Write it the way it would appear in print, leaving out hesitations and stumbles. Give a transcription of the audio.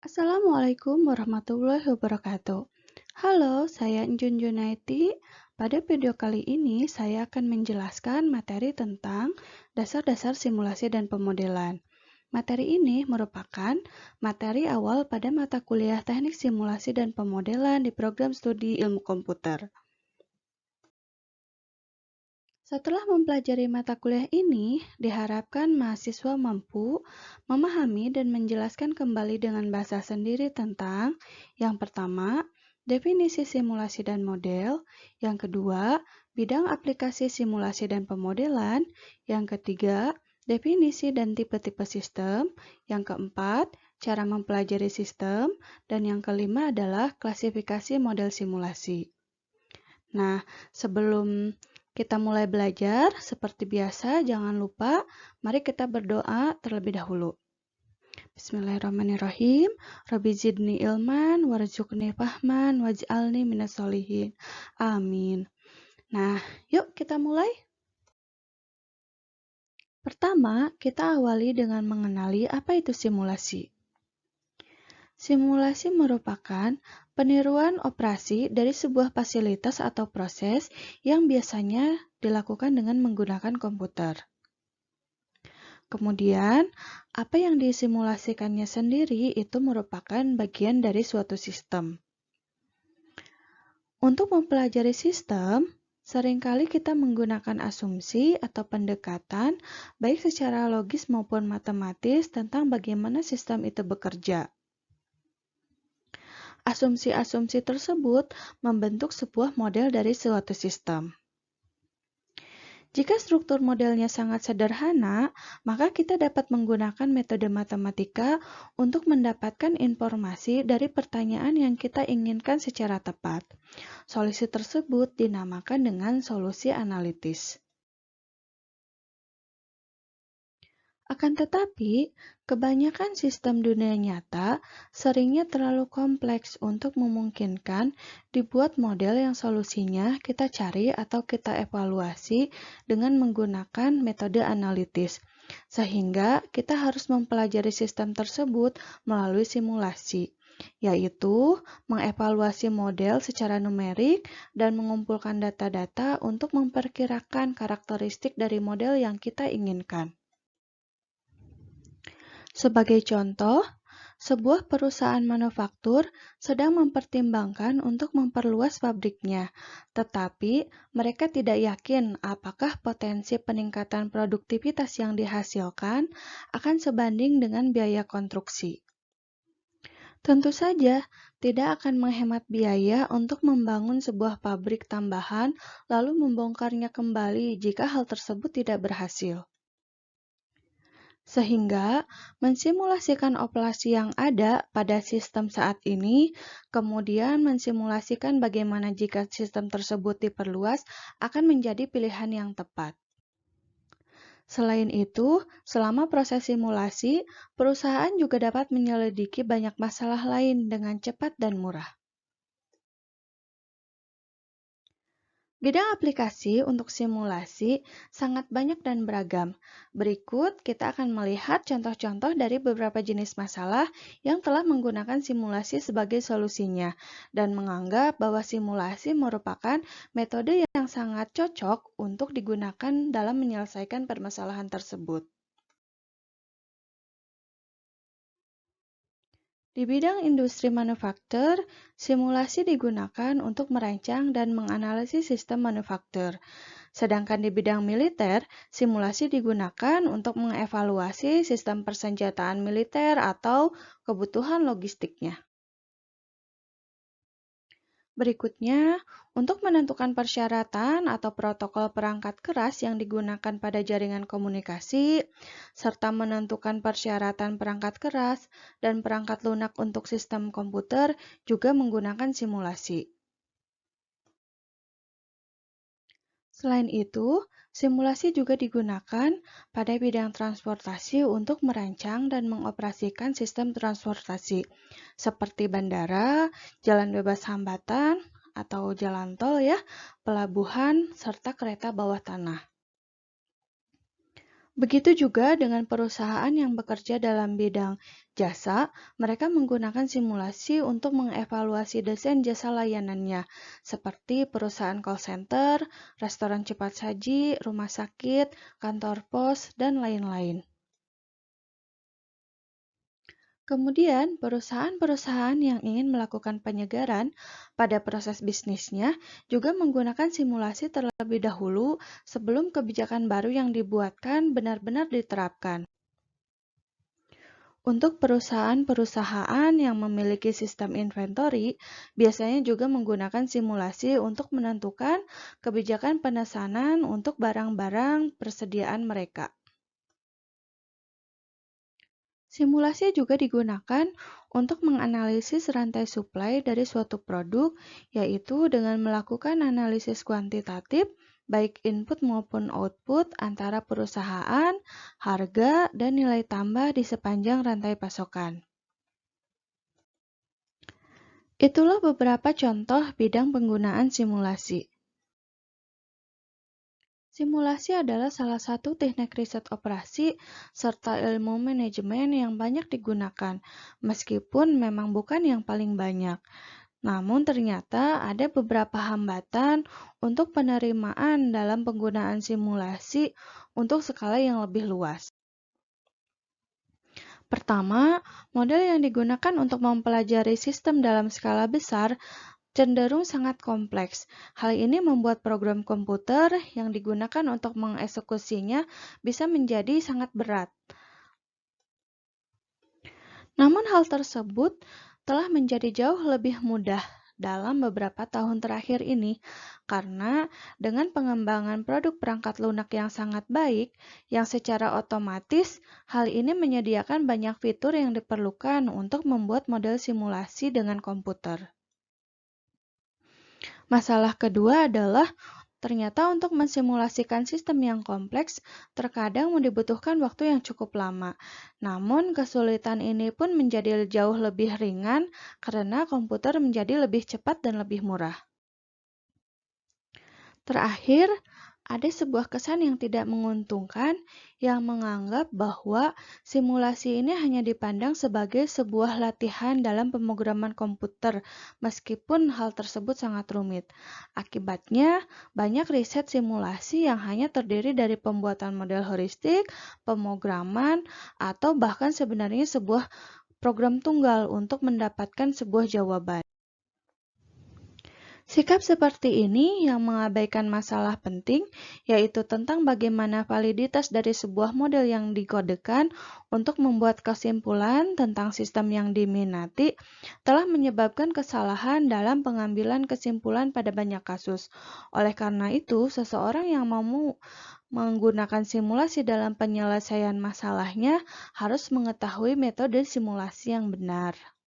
Assalamualaikum warahmatullahi wabarakatuh. Halo, saya Njun Junaiti. Pada video kali ini, saya akan menjelaskan materi tentang dasar-dasar simulasi dan pemodelan. Materi ini merupakan materi awal pada mata kuliah Teknik Simulasi dan Pemodelan di program studi Ilmu Komputer. Setelah mempelajari mata kuliah ini, diharapkan mahasiswa mampu memahami dan menjelaskan kembali dengan bahasa sendiri tentang yang pertama, definisi simulasi dan model, yang kedua, bidang aplikasi simulasi dan pemodelan, yang ketiga, definisi dan tipe-tipe sistem, yang keempat, cara mempelajari sistem, dan yang kelima adalah klasifikasi model simulasi. Nah, sebelum kita mulai belajar, seperti biasa, jangan lupa, mari kita berdoa terlebih dahulu. Bismillahirrahmanirrahim. Rabbi zidni ilman, warzuqni fahman, waj'alni minas solihin. Amin. Nah, yuk kita mulai. Pertama, kita awali dengan mengenali apa itu simulasi. Simulasi merupakan peniruan operasi dari sebuah fasilitas atau proses yang biasanya dilakukan dengan menggunakan komputer. Kemudian, apa yang disimulasikannya sendiri itu merupakan bagian dari suatu sistem. Untuk mempelajari sistem, seringkali kita menggunakan asumsi atau pendekatan baik secara logis maupun matematis tentang bagaimana sistem itu bekerja. Asumsi-asumsi tersebut membentuk sebuah model dari suatu sistem. Jika struktur modelnya sangat sederhana, maka kita dapat menggunakan metode matematika untuk mendapatkan informasi dari pertanyaan yang kita inginkan secara tepat. Solusi tersebut dinamakan dengan solusi analitis. Akan tetapi, kebanyakan sistem dunia nyata seringnya terlalu kompleks untuk memungkinkan dibuat model yang solusinya kita cari atau kita evaluasi dengan menggunakan metode analitis. Sehingga kita harus mempelajari sistem tersebut melalui simulasi, yaitu mengevaluasi model secara numerik dan mengumpulkan data-data untuk memperkirakan karakteristik dari model yang kita inginkan. Sebagai contoh, sebuah perusahaan manufaktur sedang mempertimbangkan untuk memperluas pabriknya, tetapi mereka tidak yakin apakah potensi peningkatan produktivitas yang dihasilkan akan sebanding dengan biaya konstruksi. Tentu saja, tidak akan menghemat biaya untuk membangun sebuah pabrik tambahan lalu membongkarnya kembali jika hal tersebut tidak berhasil. Sehingga mensimulasikan operasi yang ada pada sistem saat ini, kemudian mensimulasikan bagaimana jika sistem tersebut diperluas akan menjadi pilihan yang tepat. Selain itu, selama proses simulasi, perusahaan juga dapat menyelidiki banyak masalah lain dengan cepat dan murah. Bidang aplikasi untuk simulasi sangat banyak dan beragam. Berikut kita akan melihat contoh-contoh dari beberapa jenis masalah yang telah menggunakan simulasi sebagai solusinya dan menganggap bahwa simulasi merupakan metode yang sangat cocok untuk digunakan dalam menyelesaikan permasalahan tersebut. Di bidang industri manufaktur, simulasi digunakan untuk merancang dan menganalisis sistem manufaktur. Sedangkan di bidang militer, simulasi digunakan untuk mengevaluasi sistem persenjataan militer atau kebutuhan logistiknya. Berikutnya, untuk menentukan persyaratan atau protokol perangkat keras yang digunakan pada jaringan komunikasi, serta menentukan persyaratan perangkat keras dan perangkat lunak untuk sistem komputer juga menggunakan simulasi. Selain itu, simulasi juga digunakan pada bidang transportasi untuk merancang dan mengoperasikan sistem transportasi, seperti bandara, jalan bebas hambatan, atau jalan tol ya, pelabuhan, serta kereta bawah tanah. Begitu juga dengan perusahaan yang bekerja dalam bidang jasa, mereka menggunakan simulasi untuk mengevaluasi desain jasa layanannya, seperti perusahaan call center, restoran cepat saji, rumah sakit, kantor pos, dan lain-lain. Kemudian, perusahaan-perusahaan yang ingin melakukan penyegaran pada proses bisnisnya juga menggunakan simulasi terlebih dahulu sebelum kebijakan baru yang dibuatkan benar-benar diterapkan. Untuk perusahaan-perusahaan yang memiliki sistem inventory, biasanya juga menggunakan simulasi untuk menentukan kebijakan pemesanan untuk barang-barang persediaan mereka. Simulasi juga digunakan untuk menganalisis rantai suplai dari suatu produk, yaitu dengan melakukan analisis kuantitatif, baik input maupun output antara perusahaan, harga, dan nilai tambah di sepanjang rantai pasokan. Itulah beberapa contoh bidang penggunaan simulasi. Simulasi adalah salah satu teknik riset operasi serta ilmu manajemen yang banyak digunakan, meskipun memang bukan yang paling banyak. Namun ternyata ada beberapa hambatan untuk penerimaan dalam penggunaan simulasi untuk skala yang lebih luas. Pertama, model yang digunakan untuk mempelajari sistem dalam skala besar cenderung sangat kompleks. Hal ini membuat program komputer yang digunakan untuk mengeksekusinya bisa menjadi sangat berat. Namun hal tersebut telah menjadi jauh lebih mudah dalam beberapa tahun terakhir ini karena dengan pengembangan produk perangkat lunak yang sangat baik, yang secara otomatis hal ini menyediakan banyak fitur yang diperlukan untuk membuat model simulasi dengan komputer. Masalah kedua adalah ternyata untuk mensimulasikan sistem yang kompleks terkadang dibutuhkan waktu yang cukup lama. Namun kesulitan ini pun menjadi jauh lebih ringan karena komputer menjadi lebih cepat dan lebih murah. Terakhir, ada sebuah kesan yang tidak menguntungkan yang menganggap bahwa simulasi ini hanya dipandang sebagai sebuah latihan dalam pemrograman komputer, meskipun hal tersebut sangat rumit. Akibatnya, banyak riset simulasi yang hanya terdiri dari pembuatan model heuristik, pemrograman, atau bahkan sebenarnya sebuah program tunggal untuk mendapatkan sebuah jawaban. Sikap seperti ini yang mengabaikan masalah penting, yaitu tentang bagaimana validitas dari sebuah model yang dikodekan untuk membuat kesimpulan tentang sistem yang diminati, telah menyebabkan kesalahan dalam pengambilan kesimpulan pada banyak kasus. Oleh karena itu, seseorang yang mau menggunakan simulasi dalam penyelesaian masalahnya harus mengetahui metode simulasi yang benar.